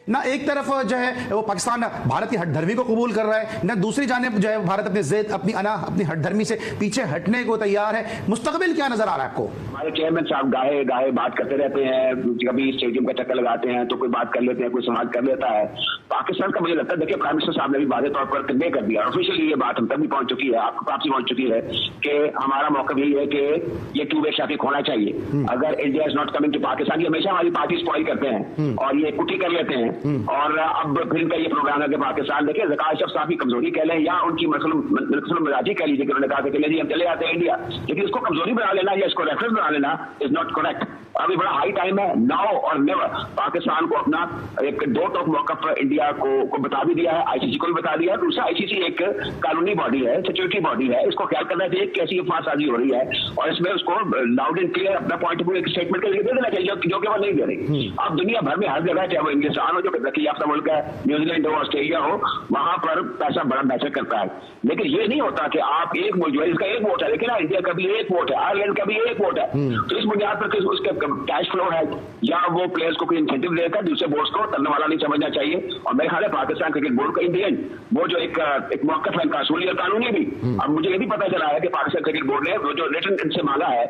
ना एक तरफ जो है वो पाकिस्तान भारत की हठधर्मी को कबूल कर रहा है, ना दूसरी जानिब जो है भारत अपने ज़ेद अपनी हठधर्मी से पीछे हटने को तैयार है। मुस्तकबिल क्या नजर आ रहा है आपको? हमारे चेयरमैन साहब गाहे गाहे बात करते रहते हैं, कभी स्टेडियम का चक्कर लगाते हैं तो कोई बात कर लेते हैं, कोई समाज कर लेता है। पाकिस्तान का मुझे लगता है, देखिए प्राइम मिनिस्टर साहब ने भी वादे तौर पर कन्वे कर दिया, ऑफिशियली ये बात हम तक भी पहुंच चुकी है, आपको आपसी पहुंच चुकी है कि हमारा मौका यही है कि ये टू वे ट्रैफिक होना चाहिए। अगर India is not coming to Pakistan, ये हमेशा हमारी पार्टी स्पॉइल करते हैं और ये कुटी कर लेते हैं। और अब फिर इनका ये प्रोग्राम है कि पाकिस्तान, देखिए ज़का अशरफ साहब की कमजोरी कह लें या उनकी मसलन मिजाजी कह लीजिए कि उन्होंने कहा कि हम चले जाते हैं इंडिया, लेकिन इसको कमजोरी बना लेना या इसको रेफरेंस बना लेना इज नॉट करेक्ट। अभी बड़ा हाई टाइम है, नाउ और नेवर, पाकिस्तान को अपना एक दो टोक मौक़िफ़ इंडिया को बता भी दिया है, आईसीसी को भी बता दिया है। दूसरा, आईसीसी एक कानूनी बॉडी है, सिक्योरिटी बॉडी है, इसको ख्याल करना चाहिए कैसी फांसाजी हो रही है और इसमें उसको लाउड एंड क्लियर अपना पॉइंट ऑफ व्यू एक स्टेटमेंट के लिए दे देना चाहिए, जो कि वो नहीं दे रही। अब दुनिया भर में हर जगह, चाहे वो हिंदुस्तान हो जो तरक्की याफ्ता मुल्क है, न्यूजीलैंड हो, ऑस्ट्रेलिया हो, वहां पर पैसा बड़ा मैटर करता है। लेकिन ये नहीं होता कि आप एक मुल्क जो है इसका एक वोट है, लेकिन इंडिया का भी एक वोट है, आयरलैंड का भी एक वोट है, तो इस बुनियाद पर उसके कैश फ्लो है या वो प्लेयर्स को कोई इंसेंटिव देगा, दूसरे बोर्ड्स को करने वाला नहीं समझना चाहिए। और मेरे ख्याल है पाकिस्तान क्रिकेट बोर्ड का इंडियन वो जो एक मौक़िफ़ है कानूनी और कानूनी भी, अब मुझे ये भी पता चला है कि पाकिस्तान क्रिकेट बोर्ड ने वो जो रिटन इनसे मांगा है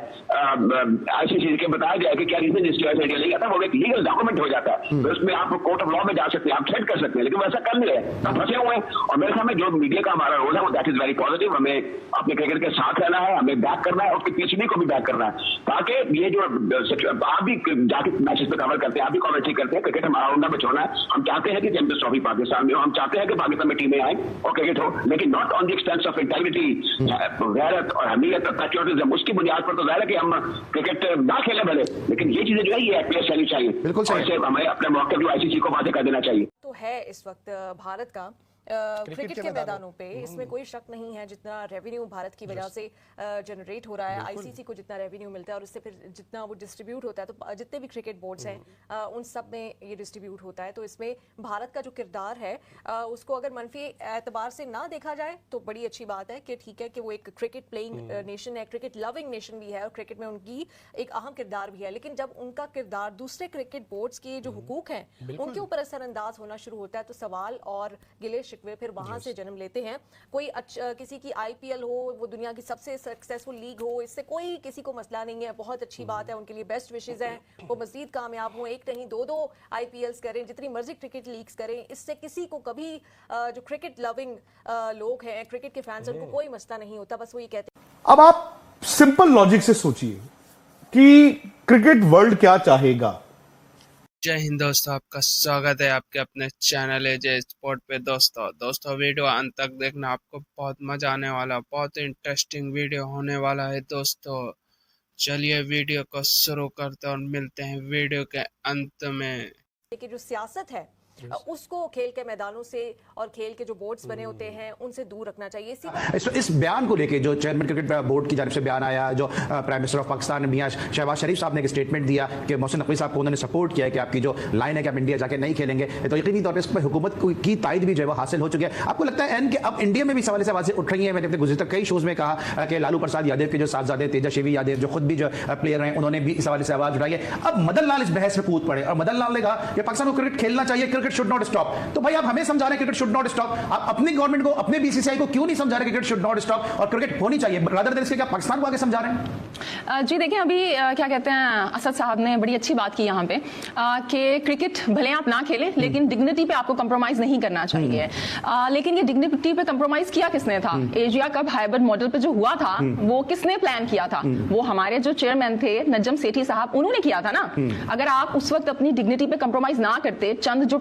आईसीसी के, बताया गया कि क्या रीजन इसकी वजह से इंडिया नहीं आता, वो एक लीगल डॉक्यूमेंट हो जाता है, तो उसमें आप कोर्ट ऑफ लॉ में जा सकते हैं, आप थ्रेट कर सकते हैं, लेकिन वैसा कर नहीं रहे, हम फंसे हुए हैं। और मेरे ख्याल में जो मीडिया का हमारा रोल है वो दैट इज वेरी पॉजिटिव, हमें अपने क्रिकेट के साथ रहना है, हमें बैक करना है और उसके पीछे को भी बैक करना है, ताकि ये जो आप भी जाके मैचेस पे कवर करते हैं, आप भी कमेंट्री करते हैं, क्रिकेट हमारा उड़ना बचोना है। हम चाहते हैं कि चैंपियंस ट्रॉफी पाकिस्तान में हो, हम चाहते हैं कि पाकिस्तान में टीमें आए और क्रिकेट हो, लेकिन not on the expense of integrity, गैरत और हमीयत और पैट्रियोटिज्म। उसकी बुनियाद पर तो जाहिर है कि हम क्रिकेट ना खेले भले, लेकिन ये चीजें जो है ये प्लेयर चलनी चाहिए, बिल्कुल सही, हमें अपने मौके जो आईसीसी को वादे कर देना चाहिए। तो है इस वक्त भारत का क्रिकेट के मैदानों पे, इसमें कोई शक नहीं है, जितना रेवेन्यू भारत की वजह से जनरेट हो रहा है, आईसीसी को जितना रेवेन्यू मिलता है और उससे फिर जितना वो डिस्ट्रीब्यूट होता है, तो जितने भी क्रिकेट बोर्ड्स हैं उन सब में ये डिस्ट्रीब्यूट होता है। तो इसमें भारत का जो किरदार है उसको अगर मनफी एतबार से ना देखा जाए तो बड़ी अच्छी बात है कि ठीक है कि वो एक क्रिकेट प्लेइंग नेशन है, क्रिकेट लविंग नेशन भी है और क्रिकेट में उनकी एक अहम किरदार भी है। लेकिन जब उनका किरदार दूसरे क्रिकेट बोर्ड्स के जो हुकूक हैं उनके ऊपर असरअंदाज होना शुरू होता है, तो सवाल और गिले शिकवे फिर वहां से जन्म लेते हैं। कोई किसी की आईपीएल हो, वो दुनिया की सबसे सक्सेसफुल लीग हो, इससे कोई किसी को मसला नहीं है, बहुत अच्छी बात है, उनके लिए बेस्ट विशेज हैं, वो मजीद कामयाब हो, एक नहीं दो आईपीएल्स करें, जितनी मर्जी क्रिकेट लीग्स करें, इससे किसी को कभी जो क्रिकेट लविंग लोग हैं, क्रिकेट के फैंस, उनको कोई मसला नहीं होता, बस वो ये कहते हैं। अब आप सिंपल लॉजिक से सोचिए कि क्रिकेट वर्ल्ड क्या चाहेगा। जय हिंद दोस्तों, आपका स्वागत है आपके अपने चैनल है जय स्पोर्ट पे। दोस्तों वीडियो अंत तक देखना, आपको बहुत मजा आने वाला, बहुत इंटरेस्टिंग वीडियो होने वाला है दोस्तों। चलिए वीडियो को शुरू करते हैं और मिलते हैं वीडियो के अंत में। कि जो सियासत है उसको खेल के मैदानों से और खेल के जो बोर्ड्स बने होते हैं उनसे दूर रखना चाहिए। इस बयान को लेके जो चेयरमैन क्रिकेट बोर्ड की जानिब से बयान आया, जो प्राइम मिनिस्टर ऑफ पाकिस्तान मियां शहबाज शरीफ साहब ने एक स्टेटमेंट दिया कि मोहसिन नकवी साहब को उन्होंने सपोर्ट किया है कि आपकी जो लाइन है कि आप इंडिया जाके नहीं खेलेंगे, तो यकीनी तौर पर इस पर हुकूमत की तायद भी जो है वो हासिल हो चुकी है। आपको लगता है कि अब इंडिया में भी सवाल से आवाज़ें उठ रही हैं? मैंने अपने गुज़िश्ता कई शोज़ में कहा कि लालू प्रसाद यादव के जो साहबजादे तेजस्वी यादव जो खुद भी जो प्लेयर हैं, उन्होंने भी इस हवाले से आवाज़ उठाई है। अब मदन लाल इस बहस में कूद पड़े और मदन लाल ने कहा कि पाकिस्तान को क्रिकेट खेलना चाहिए, क्रिकेट शुड नॉट स्टॉप। तो भाई आप हमें समझा रहे क्रिकेट शुड नॉट स्टॉप, आप अपनी गवर्नमेंट को, अपने बीसीसीआई को क्यों नहीं समझा रहे क्रिकेट शुड नॉट स्टॉप और क्रिकेट होनी चाहिए? रादर देन इसके क्या पाकिस्तान को आगे समझा रहे हैं? जी देखिए, अभी क्या कहते हैं, असद साहब ने बड़ी अच्छी बात की यहाँ पे कि क्रिकेट भले आप ना खेलें लेकिन डिग्निटी पे आपको कंप्रोमाइज नहीं करना चाहिए। लेकिन ये डिग्निटी पे कंप्रोमाइज किया किसने था? एशिया कप हाइब्रिड मॉडल पे जो हुआ था वो किसने प्लान किया था? वो हमारे जो चेयरमैन थे नजम सेठी साहब, उन्होंने किया था ना। अगर आप उस वक्त अपनी डिग्निटी पे कंप्रोमाइज ना करते, चंद जो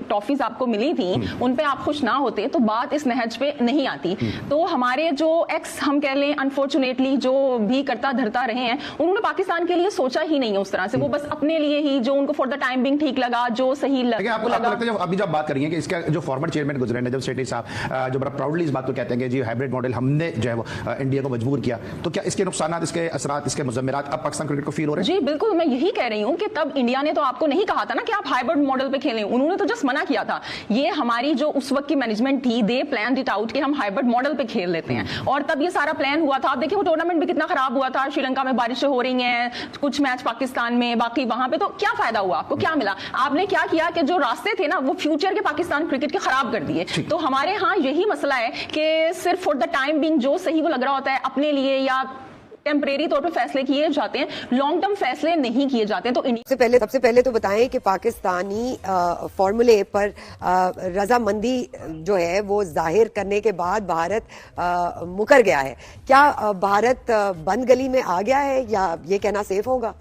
टॉफीज आपको मिली थी उन पे आप खुश ना होते, तो बात इस नहज पे नहीं आती। तो हमारे जो एक्स हम कह लें अनफॉर्चुनेटली जो भी करता धरता रहे हैं, उन्होंने पाकिस्तान के लिए सोचा ही नहीं है उस तरह से। वो बस अपने लिए ही जो उनको फॉर द टाइम बिंग ठीक लगा, जो सही लगा। आपको लगता है अभी जब बात कर रही है कि इसका जो फॉर्मर चेयरमैन गुजरे नजम सेठी साहब जो बड़ा प्राउडली इस बात को कहते हैं कि जी हाइब्रिड मॉडल हमने जो है वो इंडिया को मजबूर किया, तो क्या इसके नुकसान, इसके असरात, इसके मुजम्मरात अब पाकिस्तान क्रिकेट को फील हो रहे हैं? जी बिल्कुल, मैं यही कह रही हूँ कि तब इंडिया ने तो आपको नहीं कहा था ना कि आप हाइब्रिड मॉडल पे खेलें, उन्होंने तो जस्ट मना किया था। ये हमारी जो उस वक्त की मैनेजमेंट थी, दे प्लान इट आउट कि हम हाइब्रिड मॉडल पे खेल लेते हैं, और तब ये सारा प्लान हुआ था। आप देखिए वो टूर्नामेंट भी कितना खराब हुआ था, श्रीलंका में बारिशें हो रही हैं, कुछ मैच पाकिस्तान में, बाकी वहां पे, तो क्या फायदा हुआ आपको, क्या मिला? आपने क्या किया कि जो रास्ते थे ना वो फ्यूचर के पाकिस्तान क्रिकेट के खराब कर दिए। तो हमारे यहाँ यही मसला है कि सिर्फ फॉर द टाइम बिंग जो सही वो लग रहा होता है अपने लिए, या टेम्परेरी तौर पे फैसले किए जाते हैं, लॉन्ग टर्म फैसले नहीं किए जाते। तो सबसे पहले तो बताएं कि पाकिस्तानी फॉर्मूले पर रजामंदी जो है वो जाहिर करने के बाद भारत मुकर गया है। क्या भारत बंद गली में आ गया है या ये कहना सेफ होगा?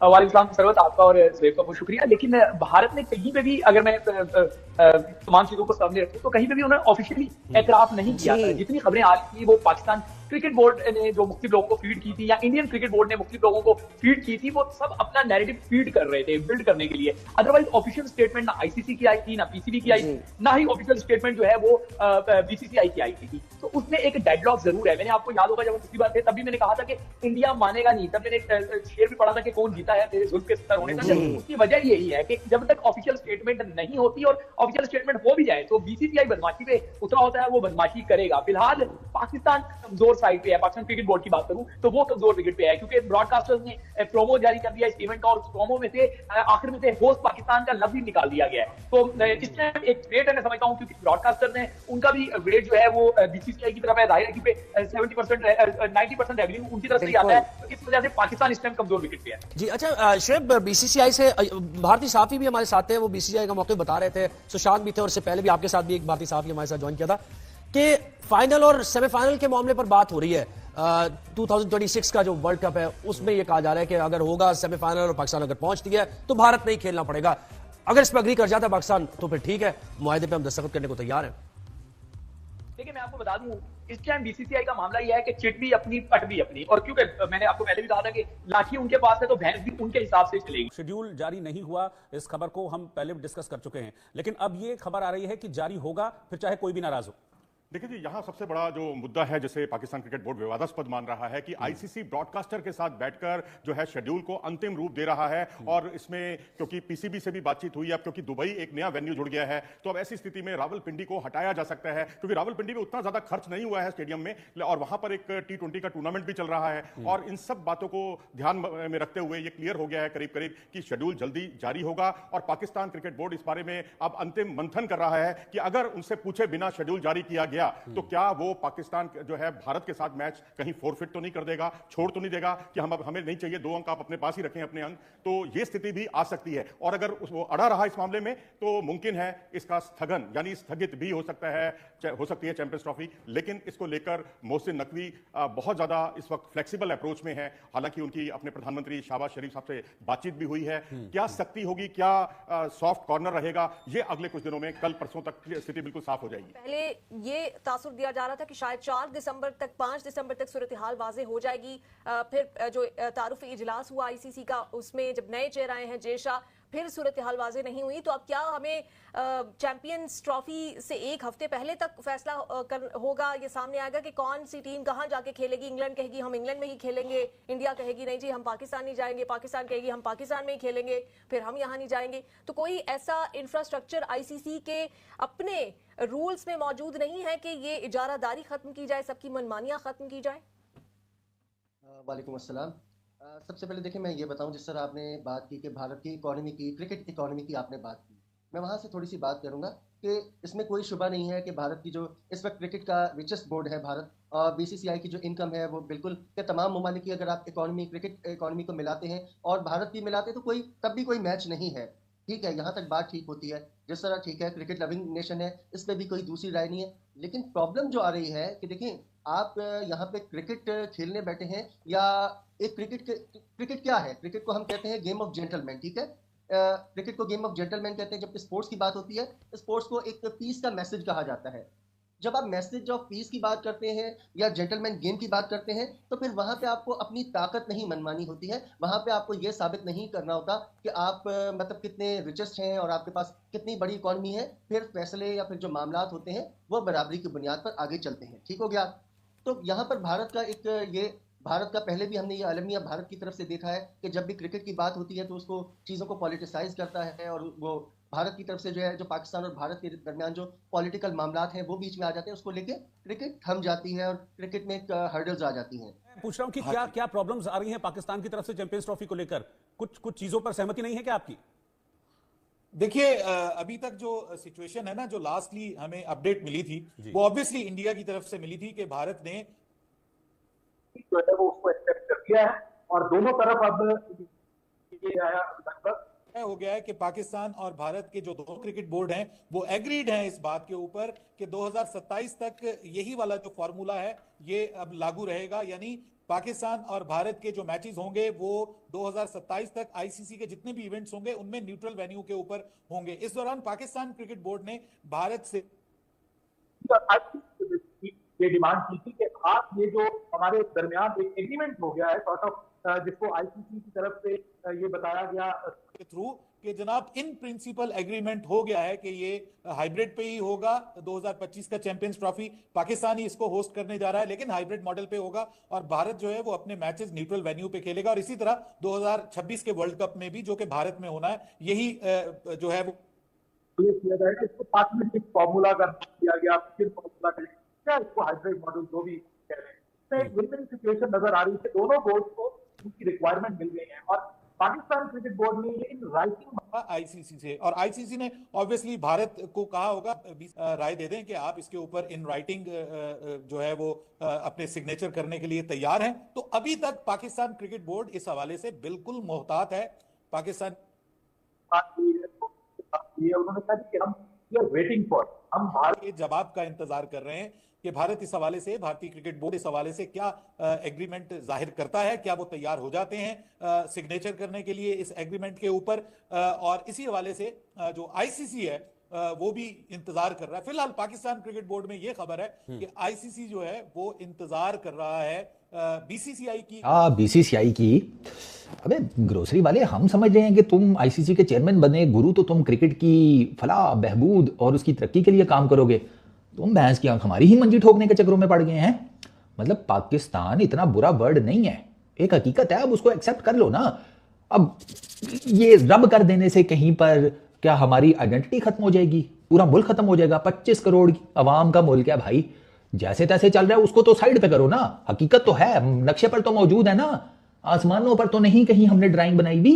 वालेकुम सरवत, आपका और सुहेब का बहुत शुक्रिया। लेकिन भारत ने कहीं पे भी, अगर मैं तमाम चीजों को सामने रखूं, तो कहीं पे भी उन्होंने ऑफिशियली एतराफ नहीं किया था। जितनी खबरें आ रही थी वो पाकिस्तान क्रिकेट बोर्ड ने जो मुख्तलिफ लोगों को फीड की थी, या इंडियन क्रिकेट बोर्ड ने मुख्तलिफ लोगों को फीड की थी, वो सब अपना नैरेटिव फीड कर रहे थे, बिल्ड करने के लिए। अदरवाइज ऑफिशियल स्टेटमेंट ना आईसीसी की आई थी, ना पीसीबी की आई थी, ना ही ऑफिशियल स्टेटमेंट जो है वो बीसीसीआई की आई थी। तो उसमें एक डेडलॉक जरूर है। मैंने आपको याद होगा जब पिछली बार थे तब भी मैंने कहा था कि इंडिया मानेगा नहीं, तब मैंने शेर भी पढ़ा था कि कौन जीता है तेरे जुल्फ के सत्तर होने तक। उसकी वजह यही है कि जब तक ऑफिशियल स्टेटमेंट नहीं होती, और ऑफिशियल स्टेटमेंट हो भी जाए तो बीसीसीआई बदमाशी पे उतरा होता है, वो बदमाशी करेगा। फिलहाल पाकिस्तान कमजोर साइड पे है। पाकिस्तान क्रिकेट बोर्ड की बात करूं तो वो कमजोर विकेट पे है, क्योंकि ब्रॉडकास्टर्स ने प्रोमो जारी कर दिया इस इवेंट का, और प्रोमो में से आखिर में से होस्ट पाकिस्तान का लफ्ज ही निकाल दिया गया है। तो इस टाइम एक ग्रेट है, मैं समझता हूं, क्योंकि ब्रॉडकास्टर ने उनका भी ग्रेड जो है वो बीसीसीआई की तरफ है। जाहिर है कि 70% 90% रेवेन्यू उनकी तरफ से ही आता है, तो इस वजह से पाकिस्तान इस टाइम कमजोर विकेट पे है। जी अच्छा शुएब, बीसीसीआई से भारतीय साफी भी हमारे साथ थे, वो बीसीसीआई का मौके बता रहे थे, सुशांत भी थे, और इससे पहले भी आपके साथ भी एक भारतीय साफी हमारे साथ ज्वाइन किया था, कि फाइनल और सेमीफाइनल के मामले पर बात हो रही है। 2026 का जो वर्ल्ड कप है उसमें यह कहा जा रहा है कि अगर होगा सेमीफाइनल और पाकिस्तान अगर पहुंचती है तो भारत नहीं खेलना पड़ेगा। अगर इस पर अग्री कर जाता है पाकिस्तान तो फिर ठीक है, मुआहदे पे हम दस्तखत करने को तैयार हैं। देखिए मैं आपको बता दूं, इस टाइम बीसीसीआई का मामला यह है कि चिट भी अपनी पट भी अपनी, और क्योंकि मैंने आपको पहले भी कहा था कि लाठी उनके पास है तो भैंस भी उनके हिसाब से चलेगी। शेड्यूल जारी नहीं हुआ, इस खबर को हम पहले भी डिस्कस कर चुके हैं, लेकिन अब ये खबर आ रही है कि जारी होगा, फिर चाहे कोई भी नाराज हो। देखिए जी, यहाँ सबसे बड़ा जो मुद्दा है जिसे पाकिस्तान क्रिकेट बोर्ड विवादास्पद मान रहा है कि आईसीसी ब्रॉडकास्टर के साथ बैठकर जो है शेड्यूल को अंतिम रूप दे रहा है, और इसमें क्योंकि पीसीबी से भी बातचीत हुई, अब क्योंकि दुबई एक नया वेन्यू जुड़ गया है, तो अब ऐसी स्थिति में रावलपिंडी को हटाया जा सकता है, क्योंकि रावलपिंडी में उतना ज्यादा खर्च नहीं हुआ है स्टेडियम में, और वहां पर एक T20 का टूर्नामेंट भी चल रहा है। और इन सब बातों को ध्यान में रखते हुए ये क्लियर हो गया है करीब करीब कि शेड्यूल जल्दी जारी होगा, और पाकिस्तान क्रिकेट बोर्ड इस बारे में अब अंतिम मंथन कर रहा है कि अगर उनसे पूछे बिना शेड्यूल जारी किया गया तो क्या वो पाकिस्तान जो है भारत के साथ मैच कहीं फोरफिट तो नहीं कर देगा, छोड़ तो नहीं देगा कि हमें नहीं चाहिए 2 अंक, आप अपने पास ही रखें अपने अंक। तो ये स्थिति भी आ सकती है, और अगर वो अड़ा रहा इस मामले में तो मुमकिन है इसका स्थगन यानी स्थगित भी हो सकती है चैंपियंस ट्रॉफी। लेकिन इसको लेकर मोहसिन नकवी बहुत ज्यादा इस वक्त फ्लेक्सिबल अप्रोच में है। हालांकि उनकी अपने प्रधानमंत्री शहबाज शरीफ साहब से बातचीत भी हुई है। क्या सख्ती होगी, क्या सॉफ्ट कॉर्नर रहेगा, ये अगले कुछ दिनों में, कल परसों तक स्थिति बिल्कुल साफ हो जाएगी। पहले ये तासुर दिया जा रहा था कि शायद 4 दिसंबर तक 5 दिसंबर तक सूरत हाल वाज़ेह हो जाएगी। फिर जो तारुफी इजलास हुआ आईसीसी का, उसमें जब नए चेहरे आए हैं जेशा, फिर सूरत हाल वाज़ेह नहीं हुई। तो अब क्या हमें चैंपियंस ट्रॉफी से एक हफ्ते पहले तक फैसला होगा, ये सामने आएगा कि कौन सी टीम कहां जाके खेलेगी? इंग्लैंड कहेगी हम इंग्लैंड में ही खेलेंगे, इंडिया कहेगी नहीं जी हम पाकिस्तान नहीं जाएंगे, पाकिस्तान कहेगी हम पाकिस्तान में ही खेलेंगे, फिर हम यहां नहीं जाएंगे। तो कोई ऐसा इंफ्रास्ट्रक्चर आईसीसी के अपने रूल्स में मौजूद नहीं है कि ये इजारादारी खत्म की जाए, सबकी मनमानियां खत्म की जाए? वालेकुम अस्सलाम। सबसे पहले देखिए मैं ये बताऊं, जिस तरह आपने बात की कि भारत की इकोनॉमी की, क्रिकेट इकोनॉमी की आपने बात की, मैं वहाँ से थोड़ी सी बात करूँगा कि इसमें कोई शुबा नहीं है कि भारत की जो इस वक्त क्रिकेट का रिचेस्ट बोर्ड है भारत, और बीसीसीआई की जो इनकम है वो बिल्कुल के तमाम ममालिक की अगर आप इकोनॉमी, क्रिकेट इकोनॉमी को मिलाते हैं और भारत की मिलाते हैं तो कोई तब भी कोई मैच नहीं है। ठीक है, यहाँ तक बात ठीक होती है, जिस तरह ठीक है क्रिकेट लविंग नेशन है, इस पर भी कोई दूसरी राय नहीं है। लेकिन प्रॉब्लम जो आ रही है कि देखिए आप यहाँ पे क्रिकेट खेलने बैठे हैं, या एक क्रिकेट क्या है? क्रिकेट को हम कहते हैं गेम ऑफ जेंटलमैन, ठीक है, क्रिकेट को गेम ऑफ जेंटलमैन कहते हैं। जब स्पोर्ट्स की बात होती है, स्पोर्ट्स को एक पीस का मैसेज कहा जाता है। जब आप मैसेज ऑफ पीस की बात करते हैं या जेंटलमैन गेम की बात करते हैं, तो फिर वहां पे आपको अपनी ताकत नहीं मनमानी होती है, वहां पे आपको ये साबित नहीं करना होता कि आप मतलब कितने रिचेस्ट हैं और आपके पास कितनी बड़ी इकॉनमी है। फिर फैसले या फिर जो मामलात होते हैं वो बराबरी की बुनियाद पर आगे चलते हैं। ठीक हो गया? तो यहाँ पर भारत का एक ये भारत का पहले भी हमने ये अलमिया भारत की तरफ से देखा है कि जब भी क्रिकेट की बात होती है तो उसको चीज़ों को पॉलिटिसाइज करता है और वो भारत की तरफ से जो है, जो पाकिस्तान और भारत के दरमियान जो पॉलिटिकल मामलात हैं वो बीच में आ जाते हैं, उसको लेके क्रिकेट थम जाती है और क्रिकेट में हर्डल्स आ जाती हैं। पूछ रहा हूं कि क्या क्या प्रॉब्लम्स आ रही हैं पाकिस्तान की तरफ से चैंपियंस ट्रॉफी को लेकर? कुछ चीजों पर सहमति नहीं है क्या आपकी? देखिए, अभी तक जो सिचुएशन है ना, जो लास्टली हमें अपडेट मिली थी, वो ऑब्वियसली इंडिया की तरफ से मिली थी कि भारत ने जो है वो उसको एक्सेप्ट कर दिया है और दोनों तरफ अब ये आया लगभग तय हो गया है कि पाकिस्तान और भारत के जो दोनों क्रिकेट बोर्ड हैं वो एग्रीड हैं इस बात के ऊपर कि 2027 तक यही वाला जो फॉर्मूला है ये अब लागू रहेगा। यानी पाकिस्तान और भारत के जो मैचेस होंगे वो 2027 तक आईसीसी के जितने भी इवेंट्स होंगे उनमें न्यूट्रल वेन्यू के ऊपर होंगे। इस दौरान पाकिस्तान क्रिकेट बोर्ड ने भारत से ये डिमांड की थी कि आप ये जो हमारे दरमियान एक एग्रीमेंट हो गया है सॉर्ट ऑफ, जिसको आईसीसी की तरफ से ये बताया गया के थ्रू कि जनाब इन प्रिंसिपल एग्रीमेंट हो गया है कि ये हाइब्रिड पे ही होगा। 2025 का चैंपियंस ट्रॉफी पाकिस्तान ही इसको होस्ट करने जा रहा है, लेकिन हाइब्रिड मॉडल पे होगा और भारत जो है वो अपने मैचेस न्यूट्रल वेन्यू पे खेलेगा। और इसी तरह 2026 के वर्ल्ड कप में भी, जो कि भारत में होना है, यही जो है वो किया जाएगा। इसको पार्टनरशिप फॉर्मूला कर दिया गया, फिर फॉर्मूला करेंगे क्या, इसको हाइब्रिड मॉडल जो भी कह रहे हैं। तो एक विन-विन सिचुएशन नजर आ रही है, दोनों बोर्ड को उनकी रिक्वायरमेंट मिल गई है और पाकिस्तान क्रिकेट बोर्ड ने ये इन राइटिंग आईसीसी से, और आईसीसी ने ऑब्वियसली भारत को कहा होगा राय दे दें कि आप इसके ऊपर इन राइटिंग जो है वो अपने सिग्नेचर करने के लिए तैयार हैं। तो अभी तक पाकिस्तान क्रिकेट बोर्ड इस हवाले से बिल्कुल मोहतात है। पाकिस्तान उन्होंने कहा कि हम वेटिंग फॉर, हम भारत के जवाब का इंतजार कर रहे हैं कि भारत इस हवाले से, भारतीय क्रिकेट बोर्ड इस हवाले से क्या एग्रीमेंट जाहिर करता है, क्या वो तैयार हो जाते हैं सिग्नेचर करने के लिए इस एग्रीमेंट के ऊपर। और इसी हवाले से जो आईसीसी है वो भी इंतजार कर रहा है। फिलहाल पाकिस्तान क्रिकेट बोर्ड में ये खबर है कि आईसीसी जो है वो इंतजार कर रहा है बीसीसीआई की। बीसीसीआई की, अबे ग्रोसरी वाले, हम समझ रहे हैं कि तुम आईसीसी के चेयरमैन बने गुरु तो तुम क्रिकेट की फलाह बहबूद और उसकी तरक्की के लिए काम करोगे। तुम भैंस की आंख हमारी ही मंजी ठोकने के चक्करों में पड़ गए हैं। मतलब पाकिस्तान इतना बुरा वर्ड नहीं है, एक हकीकत है, अब उसको एक्सेप्ट कर लो ना। अब ये रब कर देने से कहीं पर क्या हमारी आइडेंटिटी खत्म हो जाएगी, पूरा मुल्क खत्म हो जाएगा? 25 करोड़ की आवाम का मुल्क है भाई, जैसे तैसे चल रहा है उसको तो साइड पे करो ना। हकीकत तो है, नक्शे पर तो मौजूद है ना, आसमानों पर तो नहीं कहीं हमने ड्राइंग बनाई भी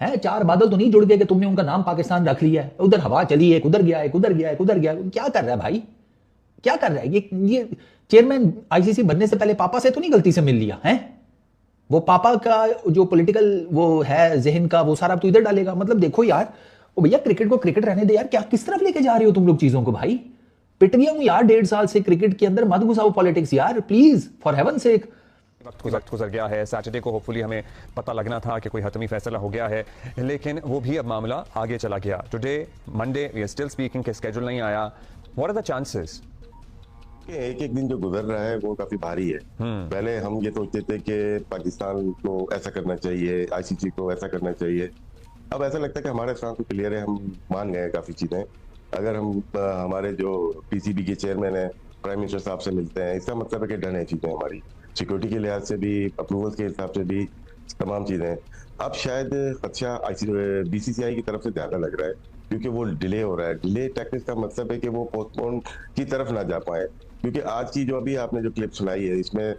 है। 4 बादल तो नहीं जुड़ गए कि तुमने उनका नाम पाकिस्तान रख लिया है। उधर हवा चली, एक उधर गया, एक उधर गया, एक उधर गया। क्या कर रहा है भाई, क्या कर रहा है ये चेयरमैन? आईसीसी बनने से पहले पापा से तो नहीं गलती से मिल लिया है? वो पापा का जो पॉलिटिकल वो है जहन का, वो सारा तो इधर डालेगा। मतलब देखो यार, ओ भैया क्रिकेट को क्रिकेट रहने दे यार। क्या किस तरफ लेके जा रहे हो तुम लोग चीजों को भाई? पिट गया हूं यार 1.5 साल से क्रिकेट के अंदर, मत घुसाओ पॉलिटिक्स यार प्लीज, फॉर हेवन सेक। वक्त गुजर गया है। सैटरडे को होपफुली हमें पता लगना था कि कोई हतमी फैसला हो गया है, लेकिन वो भी अब मामला आगे चला गया। Today Monday we are still speaking के स्केड्यूल नहीं आया। What are the chances? एक एक दिन जो गुजर रहा है वो काफी भारी है। पहले हम ये सोचते थे कि पाकिस्तान को ऐसा करना चाहिए, आईसीसी को ऐसा करना चाहिए। अब ऐसा लगता है कि हमारे साथ तो क्लियर है, हम मान गए काफी चीजें। अगर हम हमारे जो पीसीबी के चेयरमैन है प्राइम मिनिस्टर साहब से मिलते हैं, इसका मतलब है कि डन है चीजें हमारी, सिक्योरिटी के लिहाज से भी, अप्रूवल्स के हिसाब से भी, तमाम चीजें। अब शायद खदशा बीसीसीआई की तरफ से ज्यादा लग रहा है क्योंकि वो डिले हो रहा है। डिले टैक्टिक्स का मतलब है कि वो पोस्टपोन की तरफ ना जा पाए। क्योंकि आज की जो अभी आपने जो क्लिप सुनाई है, इसमें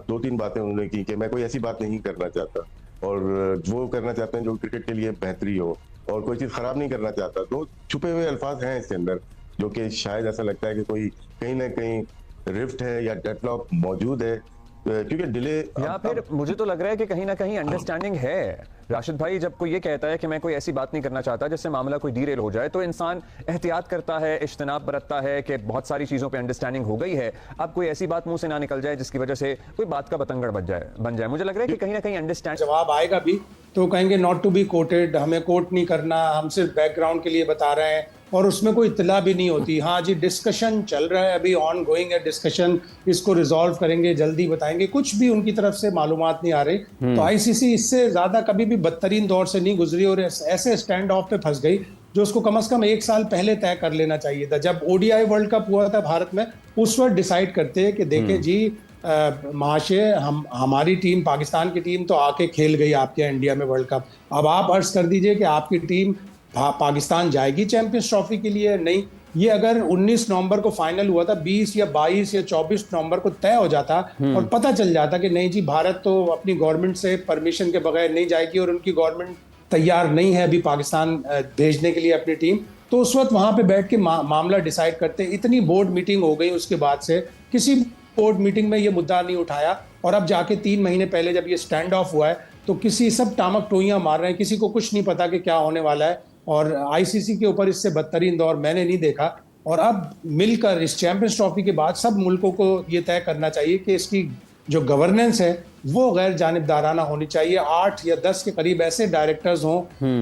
2-3 बातें उन्होंने की कि मैं कोई ऐसी बात नहीं करना चाहता, और वो करना चाहते हैं जो क्रिकेट के लिए बेहतरी हो, और कोई चीज खराब नहीं करना चाहता। तो छुपे हुए अल्फाज हैं इसके अंदर, जो कि शायद ऐसा लगता है कि कोई कहीं ना कहीं रिफ्ट है या डेडलॉक मौजूद है, क्योंकि डिले। या फिर मुझे तो लग रहा है कि कहीं ना कहीं अंडरस्टैंडिंग है। राशिद भाई, जब कोई ये कहता है कि मैं कोई ऐसी बात नहीं करना चाहता जिससे मामला कोई डीरेल हो जाए, तो इंसान एहतियात करता है, इज्तनाब बरतता है कि बहुत सारी चीजों पे अंडरस्टैंडिंग हो गई है, अब कोई ऐसी बात मुंह से ना निकल जाए जिसकी वजह से कोई बात का बतंगड़ बन जाए। मुझे लग रहा है कि कहीं ना कहीं अंडरस्टैंड जवाब आएगा भी तो कहेंगे नॉट टू बी कोटेड, हमें कोट नहीं करना, हम सिर्फ बैकग्राउंड के लिए बता रहे हैं, और उसमें कोई इत्तला भी नहीं होती। हाँ जी, डिस्कशन चल रहा है, अभी ऑन गोइंग है डिस्कशन, इसको रिजॉल्व करेंगे, जल्दी बताएंगे, कुछ भी उनकी तरफ से मालूमात नहीं आ रही। तो आईसीसी इससे ज्यादा कभी भी बदतरीन दौर से नहीं गुजरी और ऐसे स्टैंड ऑफ पे फंस गई जो उसको कम से कम 1 साल पहले तय कर लेना चाहिए था। जब ओडीआई वर्ल्ड कप हुआ था भारत में, उस वक्त डिसाइड करते हैं कि देखें जी महाशय, हमारी टीम, पाकिस्तान की टीम तो आके खेल गई आपके इंडिया में वर्ल्ड कप, अब आप अर्ज कर दीजिए कि आपकी टीम पाकिस्तान जाएगी चैंपियंस ट्रॉफी के लिए? नहीं। ये अगर 19 नवंबर को फाइनल हुआ था, 20 या 22 या 24 नवंबर को तय हो जाता और पता चल जाता कि नहीं जी भारत तो अपनी गवर्नमेंट से परमिशन के बगैर नहीं जाएगी और उनकी गवर्नमेंट तैयार नहीं है अभी पाकिस्तान भेजने के लिए अपनी टीम, तो उस वक्त वहां पे बैठ के मामला डिसाइड करते। इतनी बोर्ड मीटिंग हो गई उसके बाद से किसी बोर्ड मीटिंग में ये मुद्दा नहीं उठाया, और अब जाके 3 महीने पहले जब ये स्टैंड ऑफ हुआ है तो किसी सब टामक टोइयां मार रहे हैं, किसी को कुछ नहीं पता कि क्या होने वाला है। और आईसीसी के ऊपर इससे बदतरीन दौर मैंने नहीं देखा। और अब मिलकर इस चैंपियंस ट्रॉफी के बाद सब मुल्कों को ये तय करना चाहिए कि इसकी जो गवर्नेंस है वो गैर जानिबदाराना होनी चाहिए। 8 या 10 के करीब ऐसे डायरेक्टर्स हों,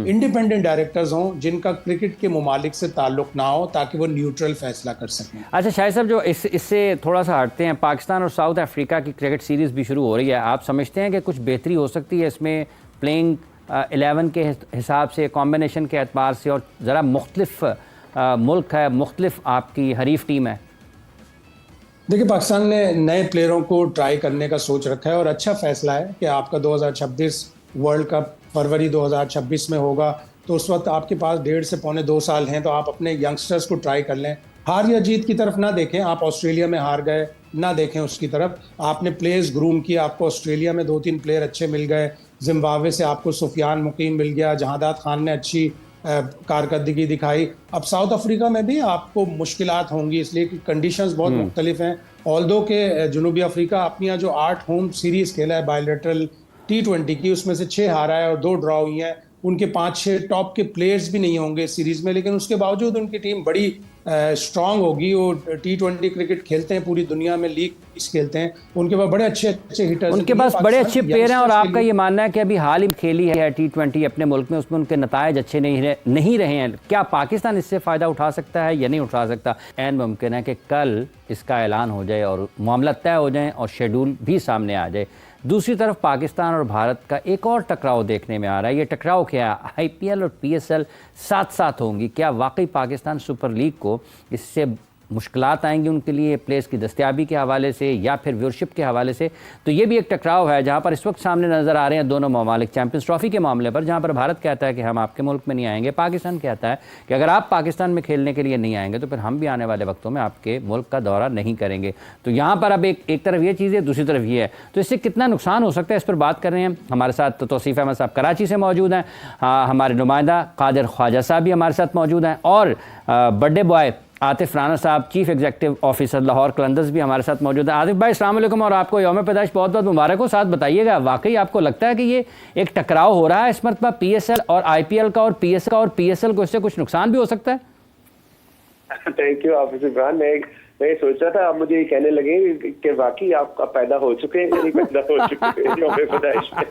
इंडिपेंडेंट डायरेक्टर्स हों, जिनका क्रिकेट के मुमालिक से ताल्लुक ना हो, ताकि वो न्यूट्रल फैसला कर सकें। अच्छा शाहिद साहब, जो इससे थोड़ा सा हटते हैं, पाकिस्तान और साउथ अफ्रीका की क्रिकेट सीरीज़ भी शुरू हो रही है, आप समझते हैं कि कुछ बेहतरी हो सकती है इसमें प्लेइंग 11 के हिसाब से, कॉम्बिनेशन के एतबार से, और ज़रा मुख्तलिफ मुल्क है, मुख्तलिफ आपकी हरीफ टीम है? देखिए, पाकिस्तान ने नए प्लेयरों को ट्राई करने का सोच रखा है और अच्छा फैसला है कि आपका 2026 वर्ल्ड कप फरवरी 2026 में होगा, तो उस वक्त आपके पास 1.5 से पौने 2 साल हैं, तो आप अपने यंगस्टर्स को ट्राई कर लें। हार या जीत की तरफ ना देखें, आप ऑस्ट्रेलिया में हार गए ना देखें उसकी तरफ, आपने प्लेयर्स ग्रूम किया, आपको ऑस्ट्रेलिया में 2-3 प्लेयर अच्छे मिल गए, जिम्बाब्वे से आपको सुफियान मुकीम मिल गया, जहादात खान ने अच्छी कारकर्दगी दिखाई। अब साउथ अफ्रीका में भी आपको मुश्किलात होंगी, इसलिए कि कंडीशंस बहुत मुख्तलिफ हैं। ऑल्दो के जनूबी अफ्रीका अपनी जो 8 होम सीरीज़ खेला है बायलैटरल T20 की, उसमें से 6 हारा है और 2 ड्रॉ हुई हैं। उनके 5-6 टॉप के प्लेयर्स भी नहीं होंगे सीरीज़ में, लेकिन उसके बावजूद उनकी टीम बड़ी स्ट्रांग होगी। वो T20 क्रिकेट खेलते हैं, पूरी दुनिया में लीग खेलते हैं, उनके पास बड़े अच्छे हिटर्स, उनके पास बड़े अच्छे प्लेयर हैं। और आपका ये मानना है कि अभी हाल ही खेली है T20 अपने मुल्क में, उसमें उनके नतायज अच्छे नहीं रहे हैं, क्या पाकिस्तान इससे फ़ायदा उठा सकता है या नहीं उठा सकता? ऐन मुमकिन है कि कल इसका ऐलान हो जाए और मामला तय हो जाए और शेड्यूल भी सामने आ जाए। दूसरी तरफ पाकिस्तान और भारत का एक और टकराव देखने में आ रहा है। ये टकराव क्या है? IPL और PSL साथ साथ होंगी। क्या वाकई पाकिस्तान सुपर लीग को इससे मुश्किलात आएंगी उनके लिए प्लेस की दस्तयाबी के हवाले से या फिर व्यूअरशिप के हवाले से? तो ये भी एक टकराव है जहाँ पर इस वक्त सामने नज़र आ रहे हैं दोनों ममालिक चैंपियंस ट्रॉफी के मामले पर, जहाँ पर भारत कहता है कि हम आपके मुल्क में नहीं आएंगे, पाकिस्तान कहता है कि अगर आप पाकिस्तान में खेलने के लिए नहीं आएंगे तो फिर हम भी आने वाले वक्तों में आपके मुल्क का दौरा नहीं करेंगे। तो यहाँ पर अब एक तरफ ये चीज़ है, दूसरी तरफ ये है, तो इससे कितना नुकसान हो सकता है इस पर बात कर रहे हैं। हमारे साथ तौसीफ अहमद साहब कराची से मौजूद हैं, हमारे नुमाइंदा कादिर ख्वाजा साहब भी हमारे साथ मौजूद हैं, और बर्थडे बॉय आतिफ राना साहब chief executive officer Lahore Qalandars भी हमारे साथ मौजूद है। आतिफ भाई अस्सलाम वालेकुम, और आपको यौम पैदाइश बहुत बहुत मुबारक हो। साथ बताइएगा, वाकई आपको लगता है कि ये एक टकराव हो रहा है इस मरतबा PSL और IPL का, और PSL को इससे कुछ नुकसान भी हो सकता है? थैंक यू हाफिज इमरान। मैं सोच रहा था आप मुझे ये कहने लगे कि वाकई आप पैदा हो चुके हैं या नहीं पैदा हो चुके हैं यौम पैदाइश में।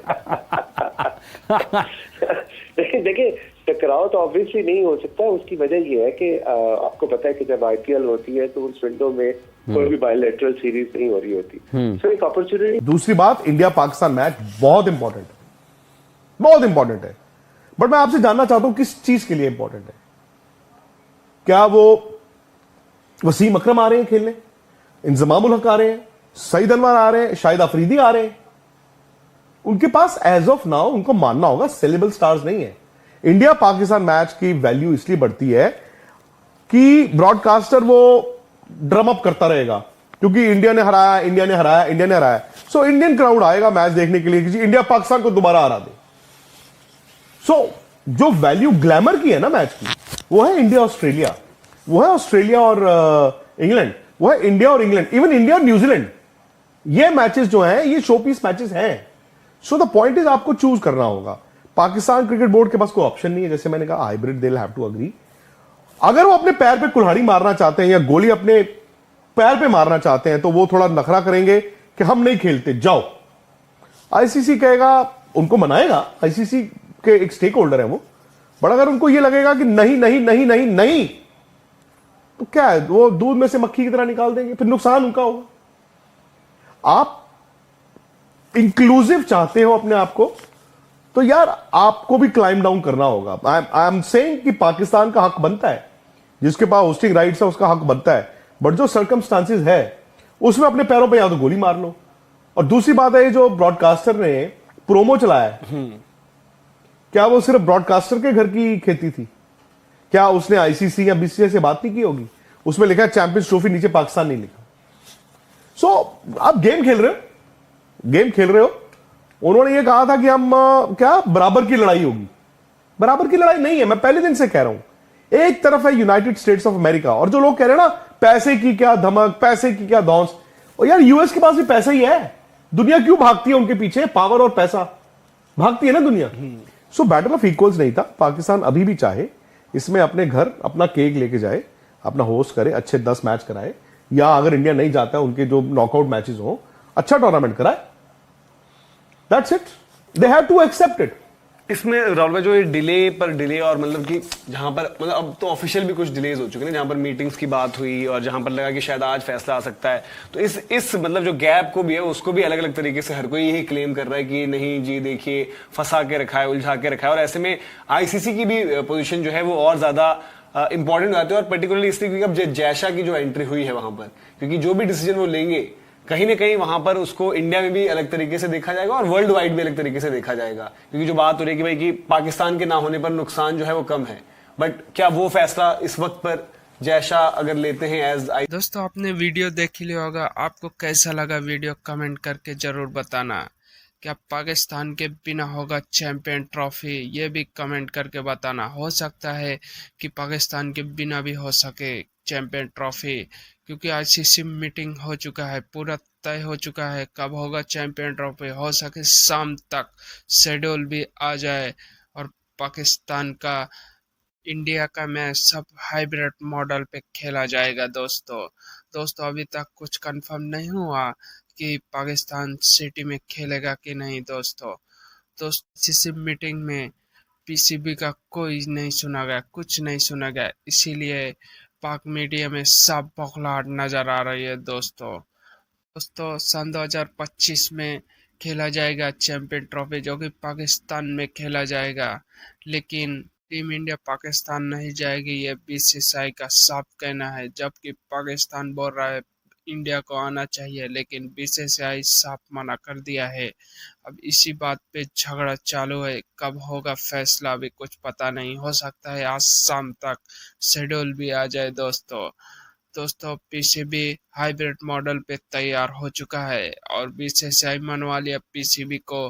देखिए, टकराव तो ऑब्वियसली नहीं हो सकता। उसकी वजह यह है कि आपको पता है कि जब IPL होती है तो उस विंडो में कोई भी बायलैटरल सीरीज नहीं हो रही होती, तो एक अपॉर्चुनिटी। दूसरी बात, इंडिया पाकिस्तान मैच बहुत इंपॉर्टेंट है, बट मैं आपसे जानना चाहता हूं किस चीज के लिए इंपॉर्टेंट है? क्या वो वसीम अकरम आ रहे हैं खेलने, इंजमाम उल हक आ रहे हैं, सईद अनवर आ रहे हैं, शाहिद अफरीदी आ रहे हैं? उनके पास एज ऑफ नाउ उनको मानना होगा सेलेबल स्टार्स नहीं है। इंडिया पाकिस्तान मैच की वैल्यू इसलिए बढ़ती है कि ब्रॉडकास्टर वो ड्रम अप करता रहेगा, क्योंकि इंडिया ने हराया, सो इंडियन क्राउड आएगा मैच देखने के लिए कि इंडिया पाकिस्तान को दोबारा हरा दे। सो जो वैल्यू ग्लैमर की है ना मैच की, वो है इंडिया ऑस्ट्रेलिया, वो है ऑस्ट्रेलिया और इंग्लैंड, वो है इंडिया और इंग्लैंड, इवन इंडिया और न्यूजीलैंड। ये मैचेस जो हैं ये शो पीस मैचेस हैं। सो द पॉइंट इज आपको चूज करना होगा। पाकिस्तान क्रिकेट बोर्ड के पास कोई ऑप्शन नहीं है, जैसे मैंने कहा hybrid, they will have to agree. अगर वो अपने पैर पे कुल्हाड़ी मारना चाहते हैं या गोली अपने पैर पे मारना चाहते हैं तो वो थोड़ा नखरा करेंगे कि हम नहीं खेलते, जाओ। आईसीसी कहेगा, उनको मनाएगा, आईसीसी के एक स्टेक होल्डर है वो, बट अगर उनको ये लगेगा कि नहीं नहीं नहीं नहीं नहीं, तो क्या है, वो दूध में से मक्खी की तरह निकाल देंगे, फिर नुकसान उनका होगा। आप इंक्लूसिव चाहते हो अपने आप को, तो यार आपको भी क्लाइम डाउन करना होगा। आई एम सेइंग कि पाकिस्तान का हक बनता है, जिसके पास होस्टिंग राइट्स है उसका हक बनता है, बट जो सर्कमस्टांसिस है उसमें अपने पैरों पे या तो गोली मार लो। और दूसरी बात है, जो ब्रॉडकास्टर ने प्रोमो चलाया है, क्या वो सिर्फ ब्रॉडकास्टर के घर की खेती थी? क्या उसने आईसीसी या बीसीसीआई से बात नहीं की होगी? उसमें लिखा है चैंपियंस ट्रॉफी, नीचे पाकिस्तान नहीं लिखा। सो आप गेम खेल रहे हो। उन्होंने ये कहा था कि हम क्या बराबर की लड़ाई होगी। बराबर की लड़ाई नहीं है, मैं पहले दिन से कह रहा हूं। एक तरफ है यूनाइटेड स्टेट्स ऑफ अमेरिका, और जो लोग कह रहे हैं ना पैसे की क्या धमक, पैसे की क्या धौंस, और यार यूएस के पास भी पैसा ही है। दुनिया क्यों भागती है उनके पीछे? पावर और पैसा भागती है ना दुनिया। सो बैटल ऑफ इक्वल्स नहीं था। पाकिस्तान अभी भी चाहे इसमें अपने घर अपना केक लेके जाए, अपना होस्ट करे, अच्छे 10 मैच कराए, या अगर इंडिया नहीं जाता है उनके जो नॉकआउट मैचेस हो, अच्छा टूर्नामेंट कराए। That's it, they have to accept it. इसमें राहुल भाई जो ये डिले पर डिले, और मतलब कि जहां पर मतलब अब तो ऑफिशियल भी कुछ डिलेज हो चुके हैं, जहां पर मीटिंग्स की बात हुई और जहां पर लगा कि शायद आज फैसला आ सकता है, तो इस मतलब जो गैप को भी है उसको भी अलग अलग तरीके से हर कोई यही क्लेम कर रहा है कि नहीं जी देखिए फंसा के रखा है, उलझा के रखा है। और ऐसे में आईसीसी की भी पोजीशन जो है वो और ज्यादा इंपॉर्टेंट आती है, और पर्टिकुलरली इसलिए क्योंकि अब जैशा की जो एंट्री हुई है वहां पर, क्योंकि जो भी डिसीजन वो लेंगे कहीं ना कहीं वहां पर उसको इंडिया में भी अलग तरीके से देखा जाएगा और वर्ल्ड वाइड भी अलग तरीके से देखा जाएगा। क्योंकि जो बात हो रही है कि भाई कि पाकिस्तान के ना होने पर नुकसान जो है वो कम है, बट क्या वो फैसला इस वक्त पर जैशा अगर लेते हैं एज दोस्तों आपने वीडियो देख लिया होगा, आपको कैसा लगा वीडियो कमेंट करके जरूर बताना। क्या पाकिस्तान के बिना होगा चैंपियन ट्रॉफी, ये भी कमेंट करके बताना। हो सकता है कि पाकिस्तान के बिना भी हो सके चैंपियन ट्रॉफी, क्योंकि आईसीसी मीटिंग हो चुका है, पूरा तय हो चुका है कब होगा चैंपियन ट्रॉफी। हो सके शाम तक शेड्यूल भी आ जाए और पाकिस्तान का इंडिया का मैच सब हाइब्रिड मॉडल पे खेला जाएगा। दोस्तों अभी तक कुछ कंफर्म नहीं हुआ कि पाकिस्तान सिटी में खेलेगा कि नहीं। दोस्तों आईसीसी मीटिंग में पीसीबी का कोई नहीं सुना गया, कुछ नहीं सुना गया, इसीलिए पाक मीडिया में सब बौखलाहट नजर आ रही है। दोस्तों सन 2025 में खेला जाएगा चैंपियन ट्रॉफी, जो कि पाकिस्तान में खेला जाएगा, लेकिन टीम इंडिया पाकिस्तान नहीं जाएगी, ये बीसीसीआई का साफ कहना है। जबकि पाकिस्तान बोल रहा है इंडिया को आना चाहिए, लेकिन बीसीसीआई साफ मना कर दिया है। अब इसी बात पे झगड़ा चालू है, कब होगा फैसला अभी कुछ पता नहीं। हो सकता है आज शाम तक शेड्यूल भी आ जाए। दोस्तों पीसीबी हाइब्रिड मॉडल पे तैयार हो चुका है और बीसीसीआई मनवा लिया पीसीबी को।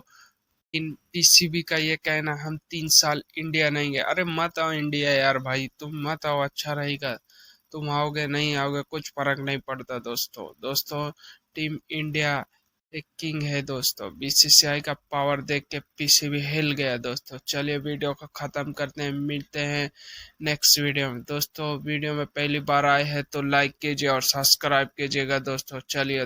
इन पीसीबी का ये कहना हम 3 साल इंडिया नहीं गए। अरे मत आओ इंडिया यार भाई, तुम मत आओ, अच्छा रहेगा। तुम आओगे नहीं आओगे कुछ फर्क नहीं पड़ता। दोस्तों टीम इंडिया एक किंग है। दोस्तों बीसीसीआई का पावर देख के पीसीबी हिल गया। दोस्तों चलिए वीडियो को खत्म करते हैं, मिलते हैं नेक्स्ट वीडियो में। दोस्तों वीडियो में पहली बार आए हैं तो लाइक कीजिए और सब्सक्राइब कीजिएगा। दोस्तों चलिए।